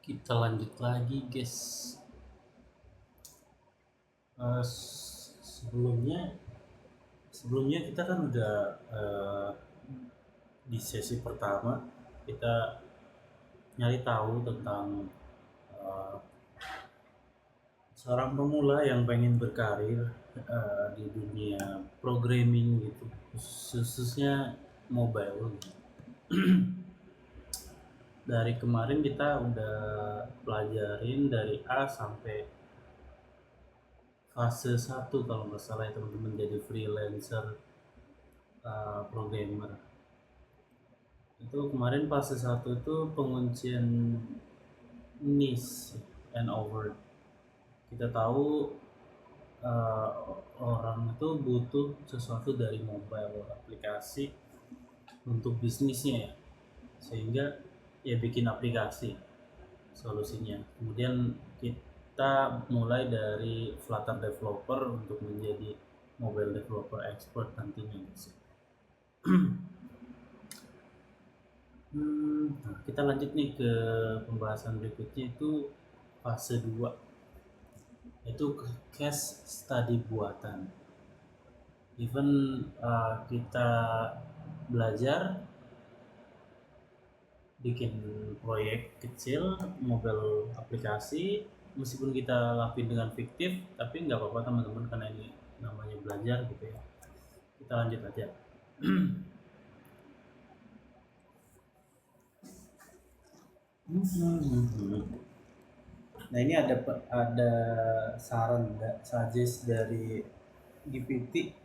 Kita lanjut lagi, guys. Sebelumnya, sebelumnya kita kan udah di sesi pertama kita nyari tahu tentang eh, seorang pemula yang pengen berkarir di dunia programming gitu, khususnya mobile. Gitu. Dari kemarin kita udah pelajarin dari A sampai fase satu kalau nggak salah ya teman-teman, jadi freelancer programmer. Itu kemarin fase satu itu penguncian niche and over. Kita tahu uh, orang itu butuh sesuatu dari mobile aplikasi untuk bisnisnya ya, sehingga ya bikin aplikasi solusinya. Kemudian kita mulai dari Flutter developer untuk menjadi mobile developer expert nantinya. Nah, kita lanjut nih ke pembahasan berikutnya, itu fase 2, itu case study buatan. Even kita belajar bikin proyek kecil mobile aplikasi, meskipun kita lakuin dengan fiktif, tapi nggak apa-apa teman-teman, karena ini namanya belajar gitu ya. Kita lanjut aja. Nah, ini ada saran, suggest dari GPT.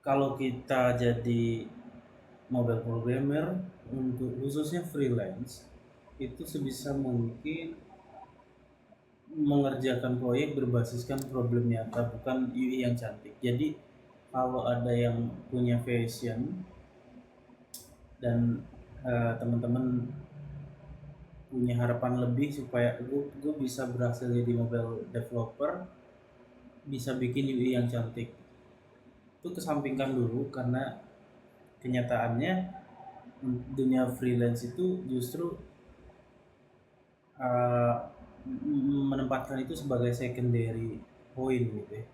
Kalau kita jadi mobile programmer untuk khususnya freelance, itu sebisa mungkin mengerjakan proyek berbasiskan problem nyata, bukan UI yang cantik. Jadi kalau ada yang punya passion dan teman-teman punya harapan lebih supaya gue bisa berhasil jadi mobile developer, bisa bikin UI yang cantik, itu kesampingkan dulu, karena kenyataannya dunia freelance itu justru uh, menempatkan itu sebagai secondary point gitu ya.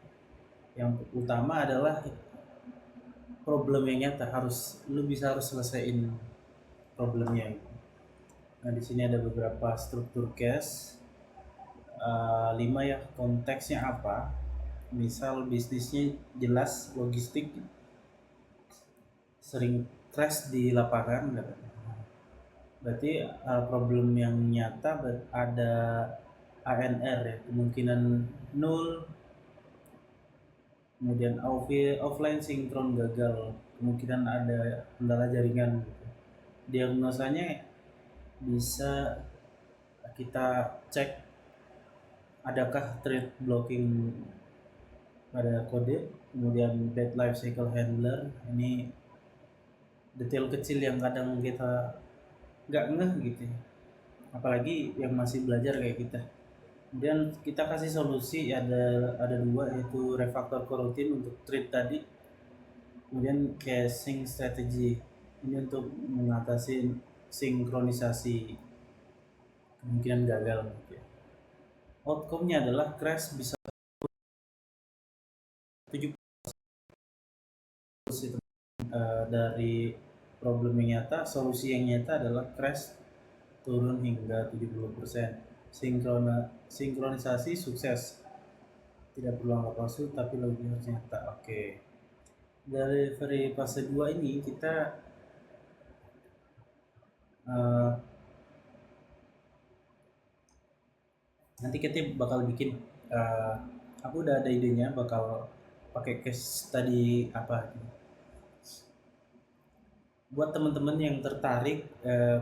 Yang utama adalah problem yang nyata, harus selesaiin problemnya. Nah, di sini ada beberapa struktur case, 5 ya. Konteksnya apa? Misal bisnisnya jelas logistik, sering crash di lapangan, berarti problem yang nyata ada ANR ya, kemungkinan nol. Kemudian offline sinkron gagal, kemungkinan ada kendala jaringan gitu. Diagnosanya bisa kita cek adakah thread blocking pada kode, kemudian bad life cycle handler. Ini detail kecil yang kadang kita nggak ngeh gitu ya, apalagi yang masih belajar kayak kita. Kemudian kita kasih solusi, ada dua, yaitu refactor coroutine untuk thread tadi, kemudian caching strategy ini untuk mengatasi sinkronisasi kemungkinan gagal gitu ya. Outcome-nya adalah crash bisa 70%. Dari problem yang nyata, solusi yang nyata adalah crash turun hingga 70%. Sinkronisasi sukses, tidak perlu angka palsu tapi lebih harus nyata. Oke, dari fase 2 ini kita uh, nanti kita bakal bikin, aku udah ada idenya bakal pakai case tadi apa gitu. Buat teman-teman yang tertarik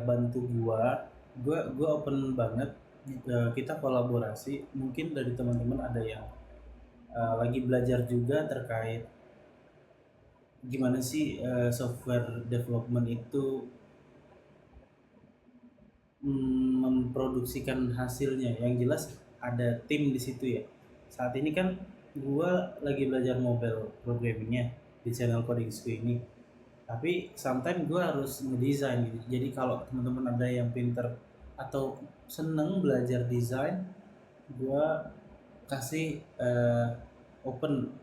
bantu gua open banget. Kita kolaborasi, mungkin dari teman-teman ada yang lagi belajar juga terkait gimana sih software development itu memproduksikan hasilnya. Yang jelas ada tim di situ ya. Saat ini kan gua lagi belajar mobile programmingnya di channel Coding School ini, tapi sometimes gue harus ngedesain gitu. Jadi kalau teman-teman ada yang pinter atau seneng belajar desain, gue kasih open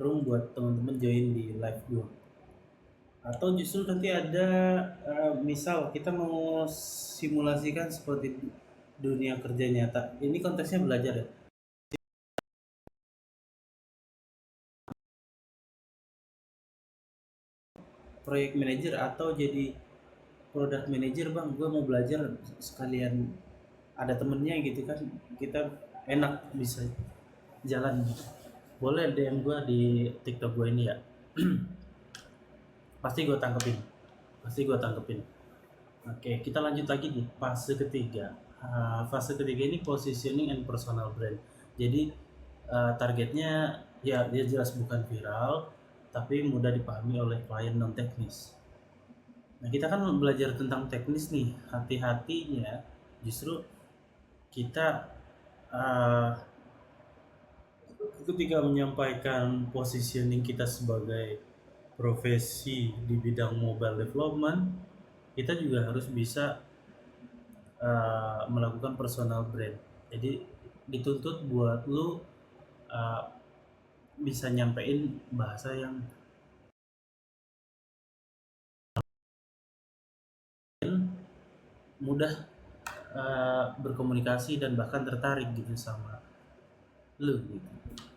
room buat teman-teman join di live gue. Atau justru nanti ada misal kita mau simulasikan seperti dunia kerja nyata. Ini konteksnya belajar ya. Project manager atau jadi product manager, bang, gue mau belajar sekalian, ada temennya gitu kan, kita enak bisa jalan gitu. Boleh DM gue di TikTok gue ini ya. pasti gue tangkepin pasti gue tangkepin. Oke, kita lanjut lagi di fase ketiga. Fase ketiga ini positioning and personal brand. Jadi targetnya ya dia jelas bukan viral, tapi mudah dipahami oleh klien non teknis. Nah, kita kan belajar tentang teknis nih, hati-hatinya justru kita uh, ketika menyampaikan positioning kita sebagai profesi di bidang mobile development, kita juga harus bisa melakukan personal brand. Jadi dituntut buat lu uh, bisa nyampein bahasa yang mudah berkomunikasi dan bahkan tertarik gitu sama lu gitu.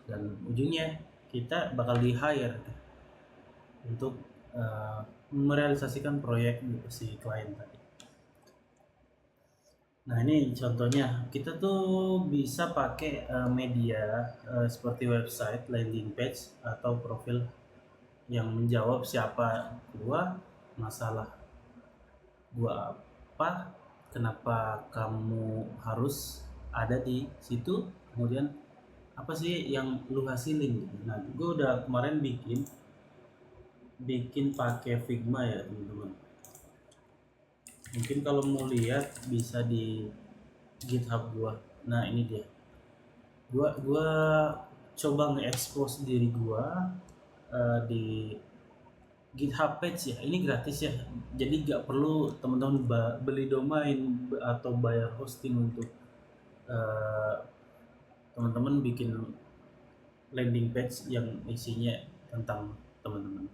Dan ujungnya kita bakal di hire untuk merealisasikan proyek si klien tadi. Nah, ini contohnya kita tuh bisa pakai media seperti website, landing page, atau profil yang menjawab siapa gua, masalah gua apa, kenapa kamu harus ada di situ, kemudian apa sih yang lu hasilin gitu. Nah, gua udah kemarin bikin bikin pakai Figma ya teman-teman. Mungkin kalau mau lihat bisa di GitHub gua. Nah, ini dia. Gua coba nge-expose diri gua di GitHub page ya. Ini gratis ya. Jadi nggak perlu teman-teman beli domain atau bayar hosting untuk uh, teman-teman bikin landing page yang isinya tentang teman-teman.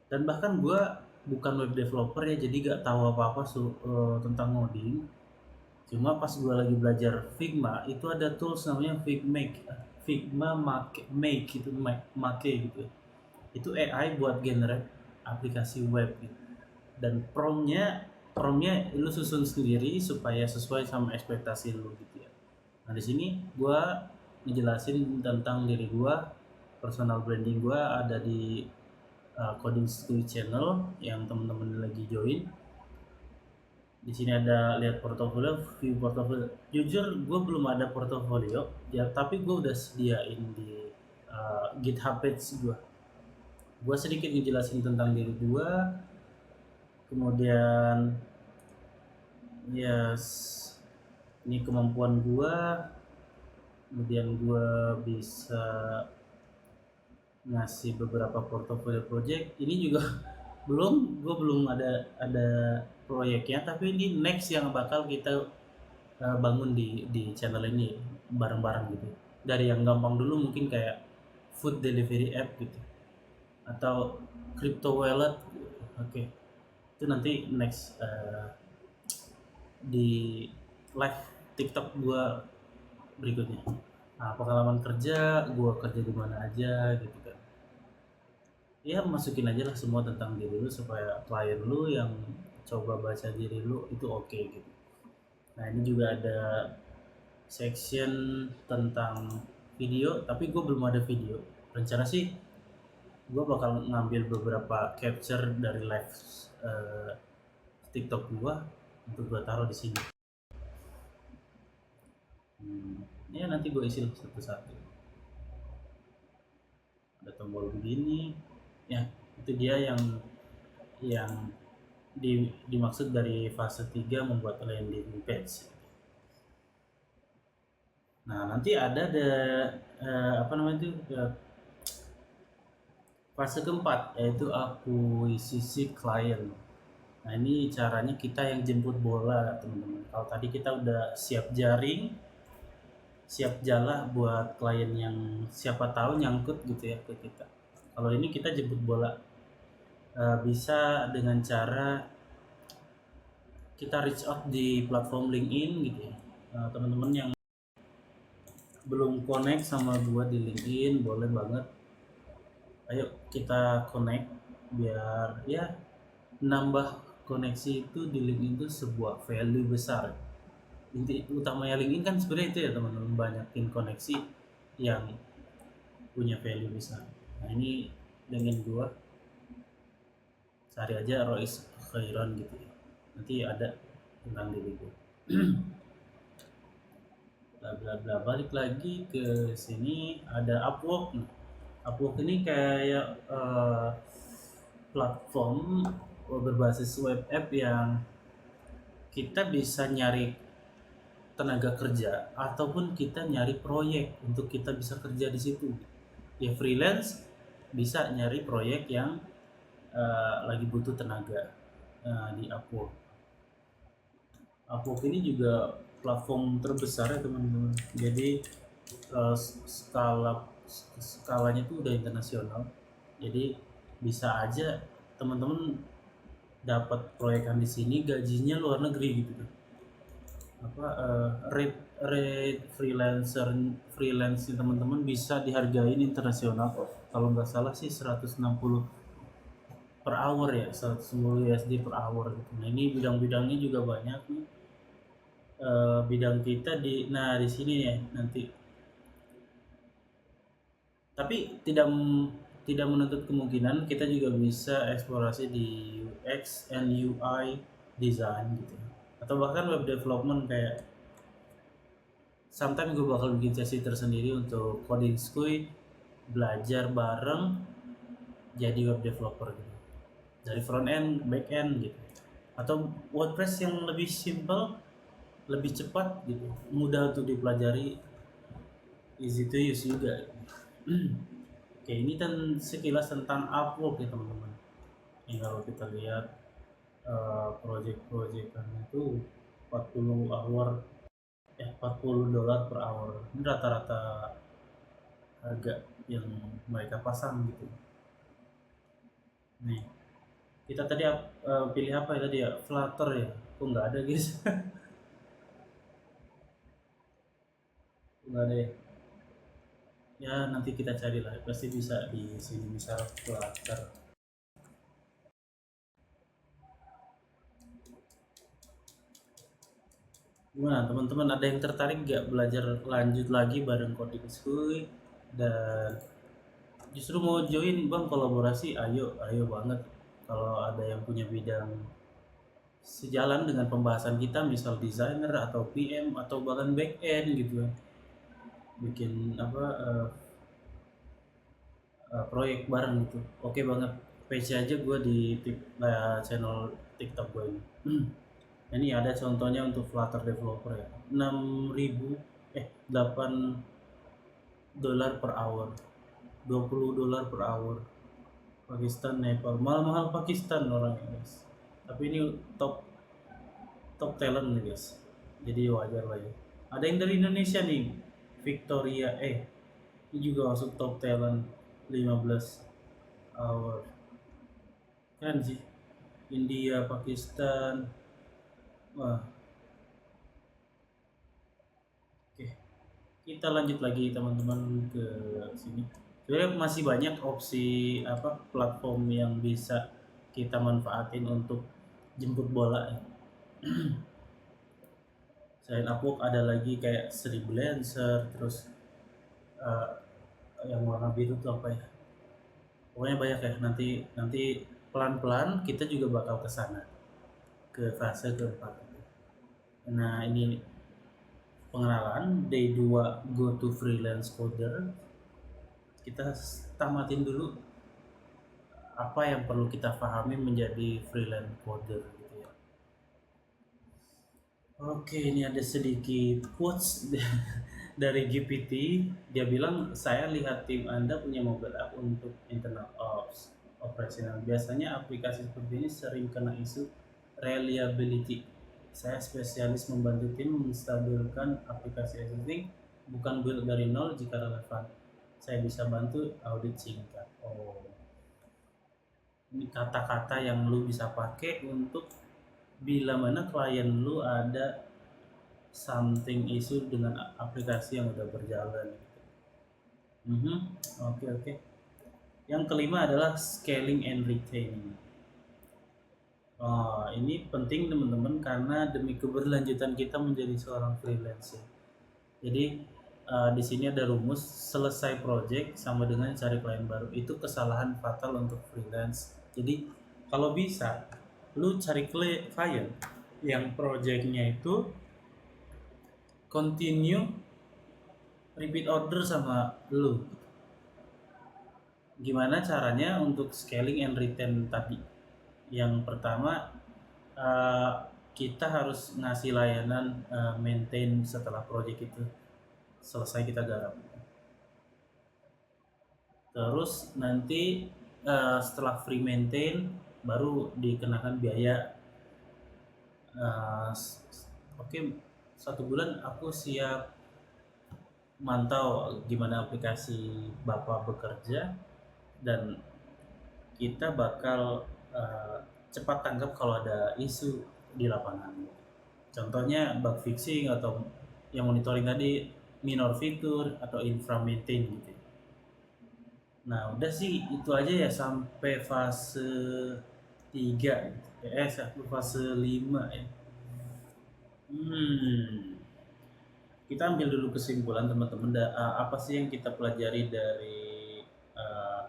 Dan bahkan gua bukan web developer ya, jadi nggak tahu apa-apa tentang ngoding. Cuma pas gue lagi belajar Figma itu ada tools namanya Figma make itu make gitu. Itu AI buat generate aplikasi web gitu. Dan promptnya lu susun sendiri supaya sesuai sama ekspektasi lu gitu ya. Nah, di sini gue ngejelasin tentang diri gue, personal branding gue ada di Coding School channel yang teman-teman lagi join. Di sini ada lihat portofolio, view portofolio. Jujur gue belum ada portofolio ya, tapi gue udah sediain di GitHub page gue. Gue sedikit ngejelasin tentang diri gue, kemudian yes, ini kemampuan gue, kemudian gue bisa ngasih beberapa portofolio project. Ini juga gue belum ada proyeknya, tapi ini next yang bakal kita bangun di channel ini bareng-bareng gitu. Dari yang gampang dulu mungkin kayak food delivery app gitu, atau crypto wallet. Oke, itu nanti next di live TikTok gua berikutnya. Nah, pengalaman kerja, gua kerja di mana aja gitu kan. Ya masukin aja lah semua tentang diri lu supaya klien lu yang coba baca diri lu itu oke gitu. Nah, ini juga ada section tentang video, tapi gue belum ada video. Rencana sih gue bakal ngambil beberapa capture dari live uh, TikTok gue untuk gue taruh di sini. Ya nanti gue isi satu-satu. Ada tombol begini, ya itu dia yang dimaksud dari fase 3 membuat landing page. Nah, nanti ada apa namanya itu fase keempat, yaitu akuisisi klien. Nah, ini caranya kita yang jemput bola, teman-teman. Kalau tadi kita udah siap jaring, siap jala buat klien yang siapa tahu nyangkut gitu ya ke kita. Kalau ini kita jemput bola, bisa dengan cara kita reach out di platform LinkedIn gitu ya. Teman-teman yang belum connect sama gua di LinkedIn boleh banget, ayo kita connect biar ya nambah koneksi. Itu di LinkedIn itu sebuah value besar. Inti utamanya LinkedIn kan sebenarnya itu ya teman-teman, banyakin koneksi yang punya value besar. Nah, ini dengan gua cari aja Rois Khairon gitu ya, nanti ada tentang diri gua. Bla bla bla, balik lagi ke sini. Ada Upwork. Nah, Upwork ini kayak platform berbasis web app yang kita bisa nyari tenaga kerja ataupun kita nyari proyek untuk kita bisa kerja di situ. Ya freelance bisa nyari proyek yang lagi butuh tenaga di Upwork. Upwork ini juga platform terbesar ya teman-teman. Jadi skalanya itu udah internasional. Jadi bisa aja teman-teman dapat proyekan di sini gajinya luar negeri gitu. Apa rate freelance teman-teman bisa dihargain internasional. Kalau nggak salah sih 160 per hour ya, 110 USD per hour gitu. Nah, ini bidang-bidangnya juga banyak nih. Bidang kita di sini ya nanti. Tapi tidak menutup kemungkinan kita juga bisa eksplorasi di UX and UI design gitu. Atau bahkan web development kayak sometimes gue bakal bikin sesi tersendiri untuk coding school, belajar bareng jadi web developer gitu. Dari front end, back end gitu. Atau WordPress yang lebih simple, lebih cepat gitu, mudah untuk dipelajari, easy to use juga. Oke, ini kan sekilas tentang Upwork ya teman-teman. Ini kalau kita lihat project-projectannya itu 40 hour, 40 dolar per hour. Ini rata-rata harga yang mereka pasang gitu. Nih, kita tadi pilih apa ya tadi ya? Flutter ya? Kok nggak ada guys? Nggak ada ya? Ya nanti kita cari lah. Pasti bisa di sini misal Flutter. Gimana teman-teman, ada yang tertarik nggak belajar lanjut lagi bareng Coding School? Dan justru mau join bang kolaborasi, ayo ayo banget. Kalau ada yang punya bidang sejalan dengan pembahasan kita, misal desainer atau PM atau bahkan back end gitu kan, bikin apa proyek bareng gitu, oke banget. PC aja gue di channel TikTok gue ini. Ini ada contohnya untuk Flutter developer ya, 6.000 8 dolar per hour, 20 dolar per hour. Pakistan, Nepal, mahal-mahal Pakistan orangnya guys. Tapi ini top top talent nih guys. Jadi wajar lah ya. Ada yang dari Indonesia nih, Victoria, ini juga masuk top talent 15 hour. Kan sih, India, Pakistan. Wah, oke. Kita lanjut lagi teman-teman ke sini. Sebenarnya masih banyak opsi apa platform yang bisa kita manfaatin untuk jemput bola ya. Selain Upwork ada lagi kayak Freelancer, terus eh, yang warna biru tuh apa ya? Pokoknya banyak ya. Nanti nanti pelan-pelan kita juga bakal ke sana, ke fase keempat. Nah, ini pengenalan day 2 go to freelance coder. Kita tamatin dulu apa yang perlu kita pahami menjadi freelance coder gitu ya. Oke, ini ada sedikit quotes dari GPT. Dia bilang, saya lihat tim Anda punya mobile app untuk internal ops operasional. Biasanya aplikasi seperti ini sering kena isu reliability. Saya spesialis membantu tim menstabilkan aplikasi existing, bukan build dari nol jika relevan. Saya bisa bantu audit singkat. Oh, ini kata-kata yang lu bisa pakai untuk bila mana klien lu ada something issue dengan aplikasi yang udah berjalan. Mhm, oke oke. Yang kelima adalah scaling and retaining. Oh, ini penting teman-teman karena demi keberlanjutan kita menjadi seorang freelancer. Jadi di sini ada rumus selesai project sama dengan cari klien baru. Itu kesalahan fatal untuk freelance. Jadi kalau bisa lu cari klien yang projectnya itu continue repeat order sama lu. Gimana caranya untuk scaling and retain tadi? Yang pertama, uh, kita harus ngasih layanan maintain setelah project itu selesai kita garap. Terus nanti setelah free maintain baru dikenakan biaya. Oke, 1 bulan aku siap mantau gimana aplikasi Bapak bekerja dan kita bakal cepat tanggap kalau ada isu di lapangan. Contohnya bug fixing atau yang monitoring tadi, minor fitur atau infra maintain gitu. Nah udah sih itu aja ya sampai fase 3 sampai fase 5 ya. Kita ambil dulu kesimpulan teman-teman. Apa sih yang kita pelajari dari uh,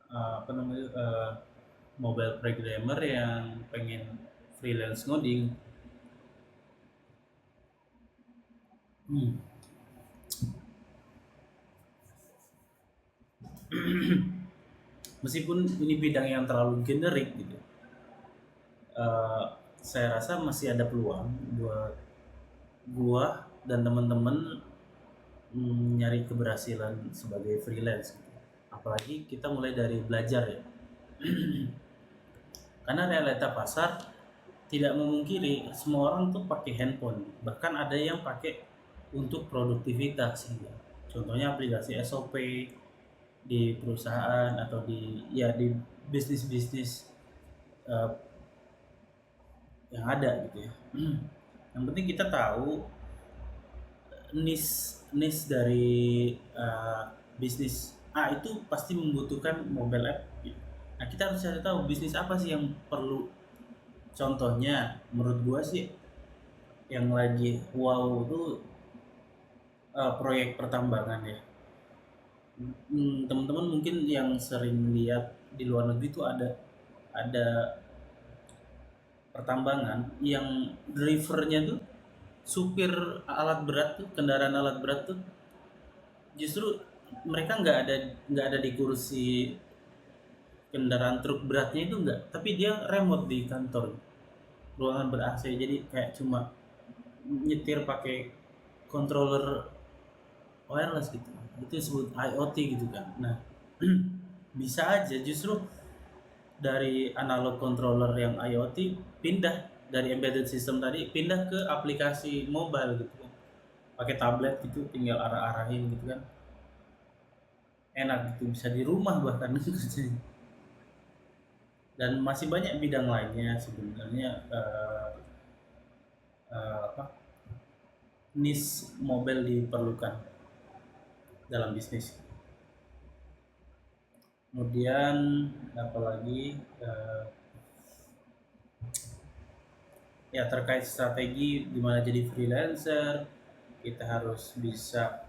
apa namanya mobile programmer yang pengen freelance ngoding. Meskipun ini bidang yang terlalu generik gitu, saya rasa masih ada peluang buat gua dan teman-teman nyari keberhasilan sebagai freelance gitu. Apalagi kita mulai dari belajar ya. Karena realita pasar tidak memungkiri semua orang tuh pakai handphone, bahkan ada yang pakai untuk produktivitas gitu. Contohnya aplikasi SOP di perusahaan atau di bisnis-bisnis uh, yang ada gitu ya. Yang penting kita tahu niche dari bisnis A itu pasti membutuhkan mobile app. Nah kita harus cari tahu bisnis apa sih yang perlu. Contohnya menurut gua sih yang lagi wow itu proyek pertambangan ya. Teman-teman mungkin yang sering lihat di luar negeri itu ada pertambangan yang drivernya tuh supir alat berat tuh, kendaraan alat berat tuh justru mereka nggak ada di kursi kendaraan truk beratnya itu enggak, tapi dia remote di kantor, ruangan ber AC, jadi kayak cuma nyetir pakai controller wireless gitu. Itu disebut IoT gitu kan. Nah bisa aja justru dari analog controller yang IoT pindah dari embedded system tadi pindah ke aplikasi mobile gitu kan, pakai tablet gitu tinggal arah-arahin gitu kan, enak gitu, bisa di rumah bahkan kerjanya. Dan masih banyak bidang lainnya sebenarnya apa niche mobile diperlukan dalam bisnis. Kemudian apalagi ya terkait strategi gimana jadi freelancer, kita harus bisa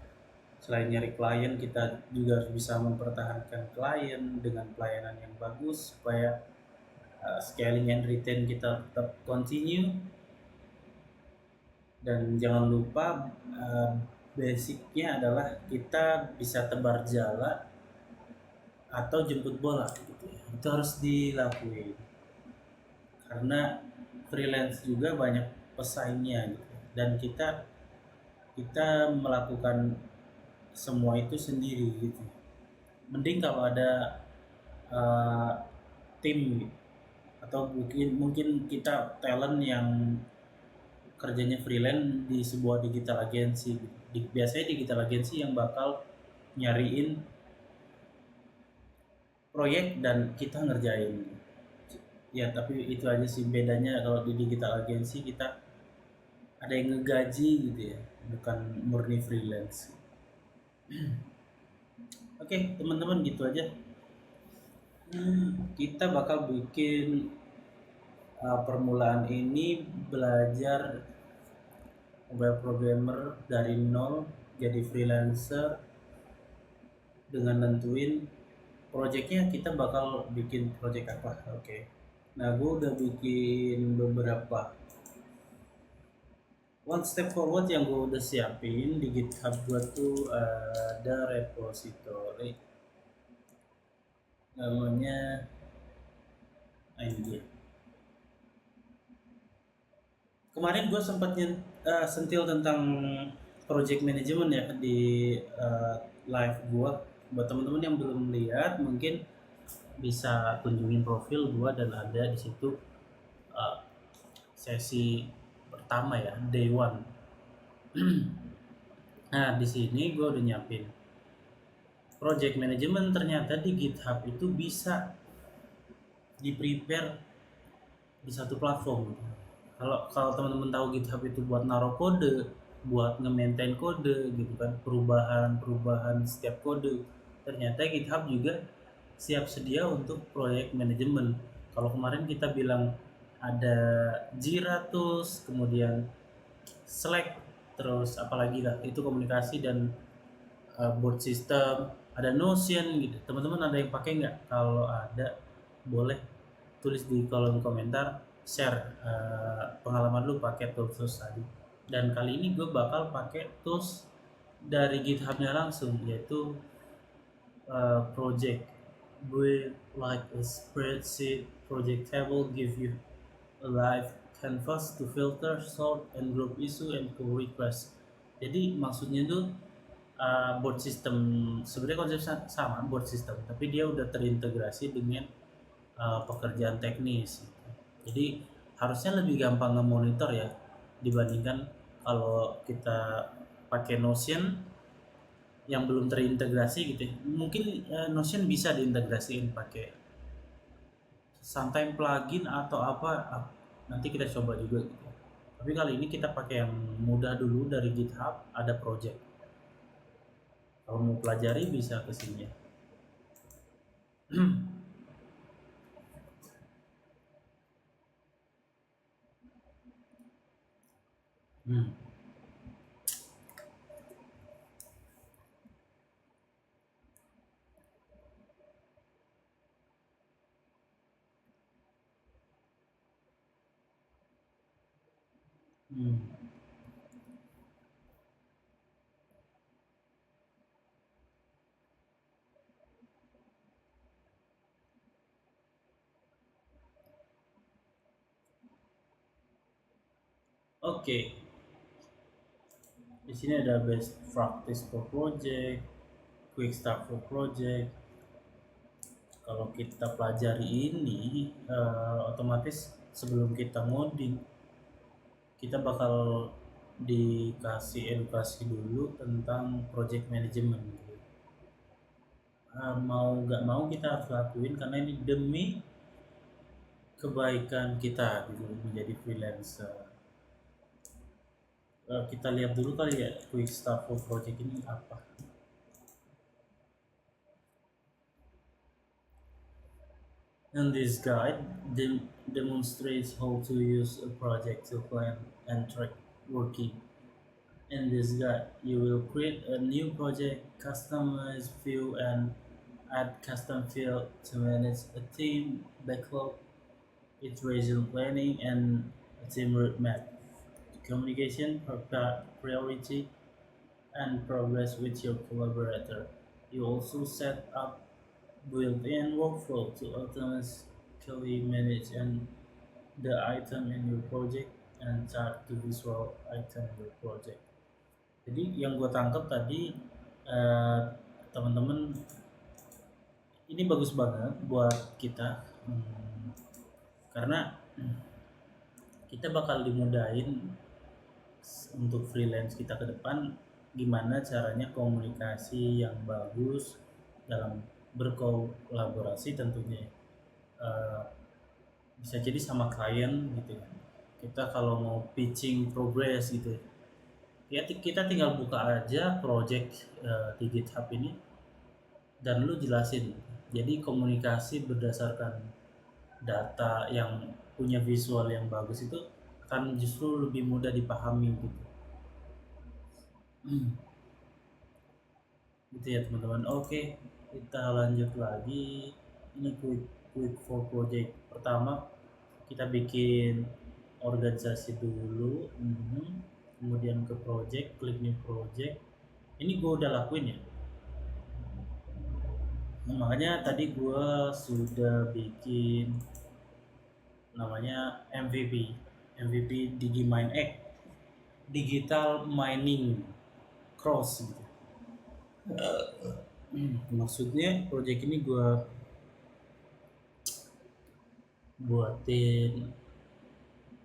selain nyari klien kita juga harus bisa mempertahankan klien dengan pelayanan yang bagus supaya scaling and retain kita tetap continue. Dan jangan lupa basicnya adalah kita bisa tebar jala atau jemput bola gitu ya. Itu harus dilakuin karena freelance juga banyak pesaingnya gitu. Dan kita melakukan semua itu sendiri gitu. Mending kalau ada tim gitu. atau mungkin mungkin kita talent yang kerjanya freelance di sebuah digital agency. Biasanya digital agency yang bakal nyariin proyek dan kita ngerjain. Ya, tapi itu aja sih bedanya kalau di digital agency kita ada yang ngegaji gitu ya, bukan murni freelance. Oke, teman-teman gitu aja. Kita bakal bikin permulaan ini belajar web programmer dari nol jadi freelancer dengan nentuin projectnya kita bakal bikin project apa. Oke. Nah, gue udah bikin beberapa one step forward yang gue udah siapin di GitHub gue tuh ada repository namanya ini dia. Kemarin gue sempat sentil tentang project management ya di live gue. Buat teman-teman yang belum lihat mungkin bisa kunjungin profil gue dan ada di situ uh, sesi pertama ya, day one. Nah, di sini gue udah nyiapin project management. Ternyata di GitHub itu bisa di prepare di satu platform. Kalau kalau teman-teman tahu GitHub itu buat naruh kode, buat nge-maintain kode gitu kan, perubahan-perubahan setiap kode. Ternyata GitHub juga siap sedia untuk proyek manajemen. Kalau kemarin kita bilang ada Jira Tools, kemudian Slack, terus apalagi lah itu komunikasi dan board system, ada Notion gitu. Teman-teman ada yang pakai nggak? Kalau ada, boleh tulis di kolom komentar, share pengalaman lu pakai tools tadi. Dan kali ini gue bakal pakai tools dari GitHub-nya langsung, yaitu project. Gue like a spreadsheet project table give you a live canvas to filter, sort, and group issue and pull request. Jadi maksudnya tuh board system, sebenarnya konsep sama board system, tapi dia udah terintegrasi dengan pekerjaan teknis. Jadi harusnya lebih gampang nge-monitor ya dibandingkan kalau kita pakai Notion yang belum terintegrasi gitu ya. Mungkin Notion bisa diintegrasiin pakai sometime plugin atau apa, nanti kita coba juga gitu. Tapi kali ini kita pakai yang mudah dulu dari GitHub, ada project. Kalau mau pelajari bisa ke sini ya. Hmm. Hmm. Oke, di sini ada best practice for project, quick start for project. Kalau kita pelajari ini, otomatis sebelum kita ngoding, kita bakal dikasih edukasi dulu tentang project management. Mau nggak mau kita harus lakuin karena ini demi kebaikan kita gitu menjadi freelancer. Kita lihat dulu kali ya quick start for project ini apa. And this guide demonstrates how to use a project to plan and track working. In this guide, you will create a new project, customize view, and add custom field to manage a team, backlog, iteration planning, and a team roadmap. Communication, priority, and progress with your collaborator. You also set up built-in workflow to automatically manage and the item in your project and chart the visual item in your project. Jadi yang gue tangkap tadi eh, teman-teman ini bagus banget buat kita, karena kita bakal dimudahin untuk freelance kita ke depan, gimana caranya komunikasi yang bagus dalam berkolaborasi tentunya. Eh, Bisa jadi sama klien gitu ya. Kita kalau mau pitching progress gitu ya, kita tinggal buka aja project di GitHub ini dan lu jelasin. Jadi komunikasi berdasarkan data yang punya visual yang bagus itu akan justru lebih mudah dipahami gitu. Gitu ya teman-teman. Oke, kita lanjut lagi. Ini quick for project. Pertama, kita bikin organisasi dulu. Kemudian ke project, klik new project. Ini gue udah lakuin ya. Nah, makanya tadi gue sudah bikin namanya MVP Digimine X, Digital Mining Cross gitu. Maksudnya project ini gue buatin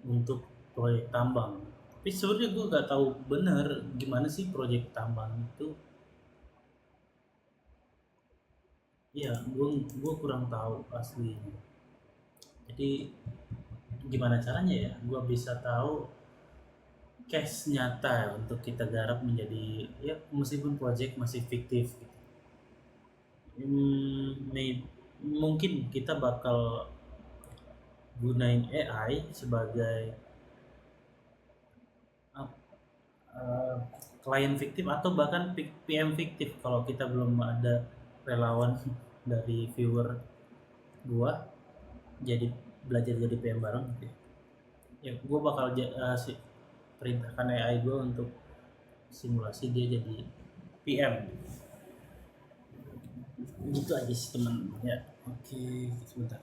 untuk proyek tambang. Tapi sebenarnya gue gak tahu bener gimana sih proyek tambang itu. Ya, gue kurang tahu aslinya. Jadi gimana caranya ya? Gue bisa tahu cash nyata untuk kita garap menjadi, ya meskipun proyek masih fiktif gitu. Mungkin kita bakal gunain AI sebagai uh, klien fiktif atau bahkan PM fiktif kalau kita belum ada relawan dari viewer gua jadi belajar jadi PM bareng gitu ya. Ya gua bakal perintahkan AI gua untuk simulasi dia jadi PM. Gitu aja sih teman ya. Oke, sebentar.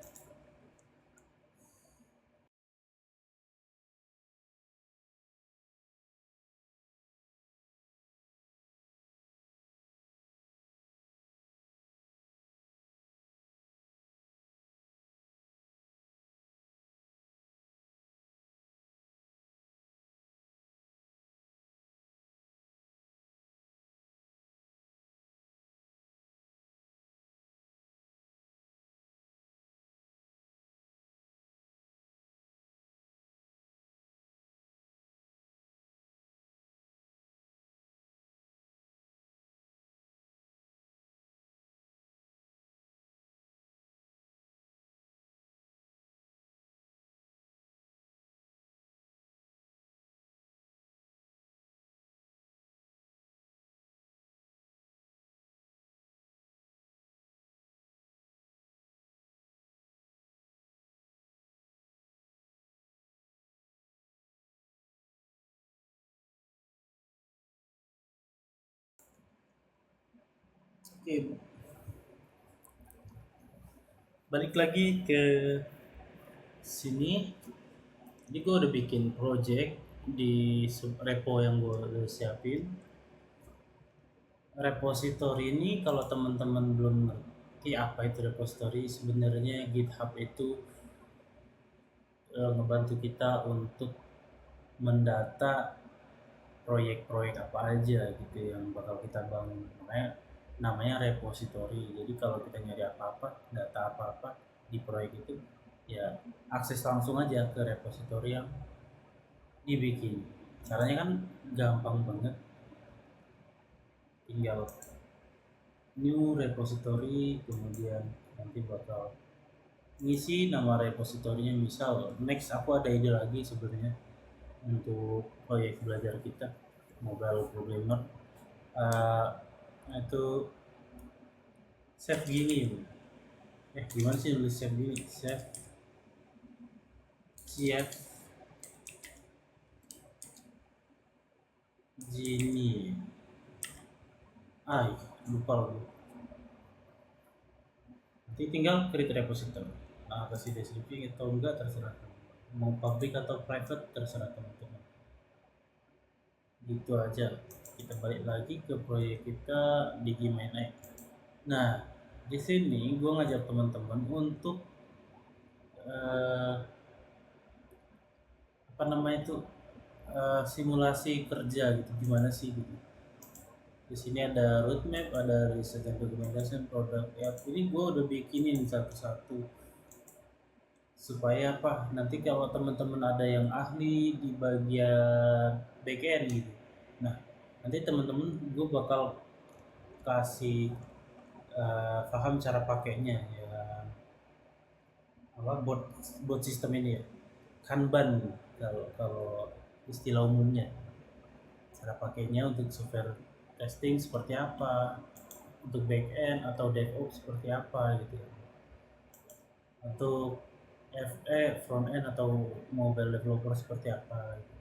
Oke, balik lagi ke sini. Jadi gue udah bikin project di repo yang gue udah siapin. Repository ini kalau teman-teman belum ngerti apa itu repository, sebenarnya GitHub itu ngebantu kita untuk mendata proyek-proyek apa aja gitu yang bakal kita bangun. Makanya namanya repository. Jadi kalau kita nyari apa-apa, data apa-apa di proyek itu, ya akses langsung aja ke repository yang dibikin. Caranya kan gampang banget, tinggal new repository, kemudian nanti bakal ngisi nama repositorinya. Misal next aku ada ide lagi sebenarnya untuk proyek belajar kita mobile programmer. uh, itu save gini, gimana sih nulis save gini, save save gini, lupa lagi. Nanti tinggal create repository. Nah, kasih deskripsi atau enggak terserah kamu. Mau public atau private terserah teman-teman. Gitu aja. Kita balik lagi ke proyek kita di Gmail. Nah, di sini gue ngajak teman-teman untuk uh, apa namanya itu, simulasi kerja gitu, gimana sih gitu. Di sini ada roadmap, ada research and documentation, product ya. Ini gue udah bikinin satu-satu supaya apa? Nanti kalau teman-teman ada yang ahli di bagian backend gitu. Nah, nanti teman-teman gue bakal kasih paham cara pakainya ya, apa bot sistem ini ya. Kanban kalau kalau istilah umumnya. Cara pakainya untuk software testing seperti apa, untuk back end atau DevOps seperti apa gitu ya. Untuk FE front end atau mobile developer seperti apa gitu.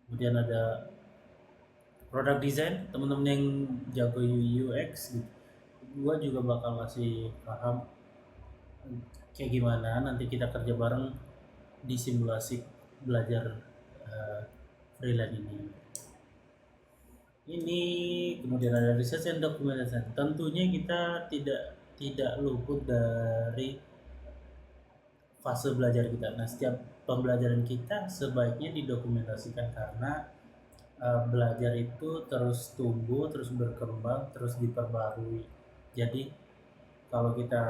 Kemudian ada product design, teman-teman yang jago UX gitu. Gua juga bakal kasih paham kayak gimana nanti kita kerja bareng di simulasi belajar uh, freelance ini. Ini kemudian ada research and documentation. Tentunya kita tidak luput dari fase belajar kita. Nah, setiap pembelajaran kita sebaiknya didokumentasikan karena belajar itu terus tumbuh, terus berkembang, terus diperbarui. Jadi kalau kita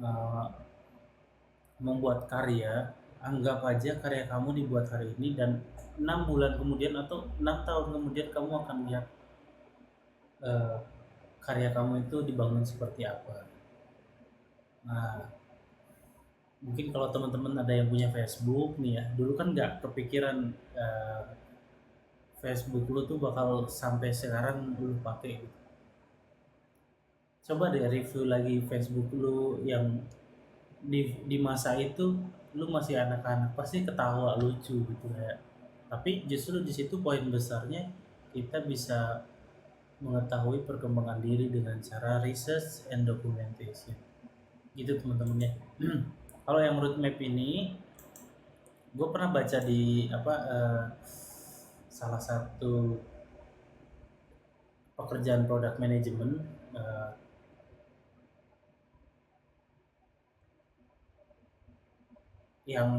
uh, membuat karya, anggap aja karya kamu dibuat hari ini dan 6 bulan kemudian atau 6 tahun kemudian kamu akan lihat uh, karya kamu itu dibangun seperti apa. Nah, mungkin kalau teman-teman ada yang punya Facebook nih ya, dulu kan nggak kepikiran uh, Facebook lu tuh bakal sampai sekarang lu pakai gitu. Coba deh review lagi Facebook lu yang di masa itu lu masih anak-anak, pasti ketawa lucu gitu ya. Tapi justru di situ poin besarnya kita bisa mengetahui perkembangan diri dengan cara research and documentation. Gitu teman-teman ya. Kalau yang roadmap ini gue pernah baca di apa salah satu pekerjaan product management yang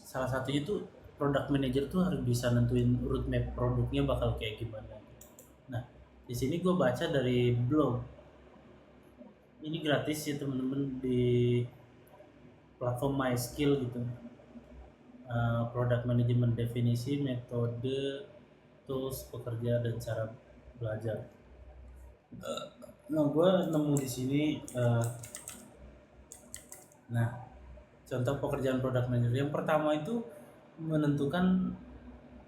salah satunya tuh product manager tuh harus bisa nentuin roadmap produknya bakal kayak gimana. Nah, di sini gue baca dari blog, ini gratis ya teman-teman, di platform MySkill gitu. Product management definisi, metode, tools pekerja dan cara belajar. Nah, gue nemu di sini. Nah, contoh pekerjaan product manager yang pertama itu menentukan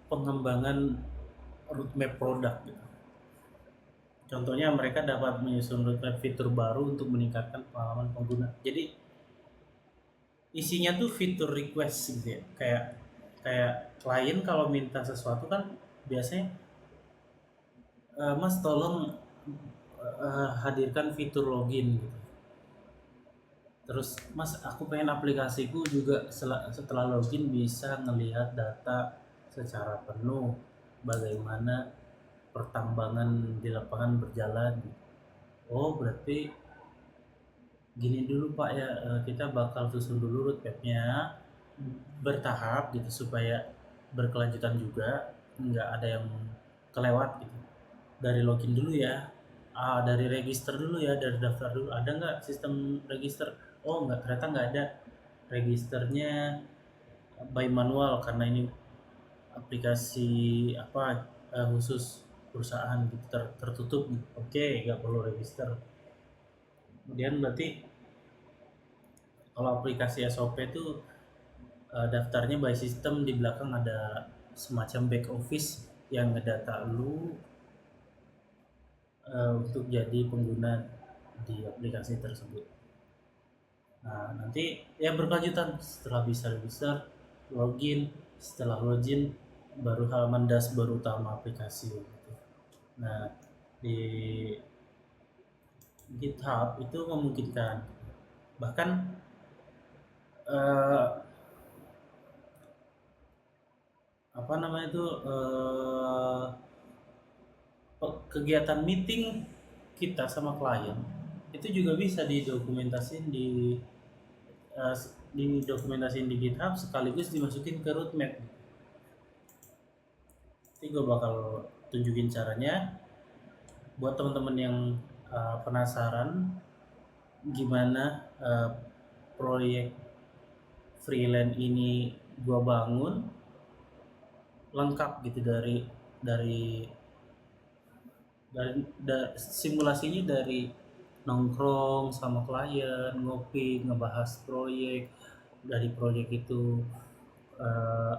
pengembangan roadmap produk gitu. Contohnya mereka dapat menyusun roadmap fitur baru untuk meningkatkan pengalaman pengguna. Jadi isinya tuh fitur request gitu ya. Kayak kayak klien kalau minta sesuatu kan biasanya Mas tolong hadirkan fitur login gitu. Terus Mas aku pengen aplikasiku juga setelah login bisa ngelihat data secara penuh, bagaimana pertambangan di lapangan berjalan. Oh berarti gini dulu Pak ya, kita bakal susun dulu roadmapnya bertahap gitu supaya berkelanjutan juga, nggak ada yang kelewat gitu. Dari login dulu ya, dari register dulu ya, dari daftar dulu. Ada nggak sistem register? Oh nggak, ternyata nggak ada registernya, by manual karena ini aplikasi apa khusus perusahaan gitu, tertutup gitu. Oke, nggak perlu register. Kemudian berarti kalau aplikasi SOP itu daftarnya by system, di belakang ada semacam back office yang ngedata lu untuk jadi pengguna di aplikasi tersebut. Nah, nanti ya berkelanjutan setelah bisa register, login, setelah login baru halaman dashboard utama aplikasi gitu. Nah, di GitHub itu memungkinkan bahkan eh, apa namanya itu kegiatan meeting kita sama klien itu juga bisa didokumentasin di uh, didokumentasiin di GitHub sekaligus dimasukin ke roadmap. Nanti gue bakal tunjukin caranya buat teman-teman yang penasaran gimana proyek freelance ini gue bangun lengkap gitu dari simulasinya dari nongkrong sama klien, ngopi, ngebahas proyek, dari proyek itu eh,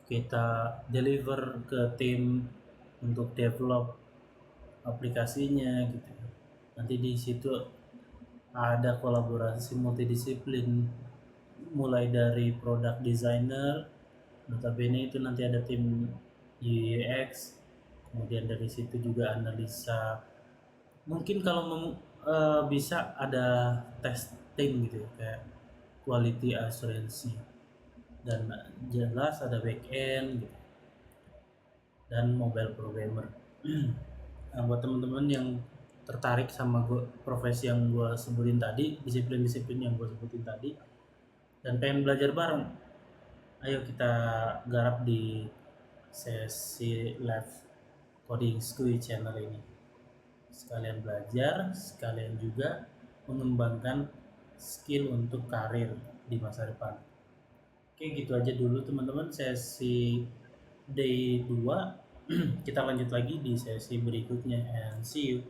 kita deliver ke tim untuk develop aplikasinya gitu. Nanti di situ ada kolaborasi multidisiplin mulai dari product designer, notabene itu nanti ada tim UX, kemudian dari situ juga analisa, mungkin kalau bisa ada testing gitu ya, kayak quality assurance, dan jelas ada back end gitu, dan mobile programmer. Nah, buat teman-teman yang tertarik sama profesi yang gue sebutin tadi, disiplin-disiplin yang gue sebutin tadi, dan pengen belajar bareng, ayo kita garap di sesi live coding Skui channel ini. Sekalian belajar, sekalian juga mengembangkan skill untuk karir di masa depan. Oke, gitu aja dulu teman-teman sesi day 2. Kita lanjut lagi di sesi berikutnya, and see you.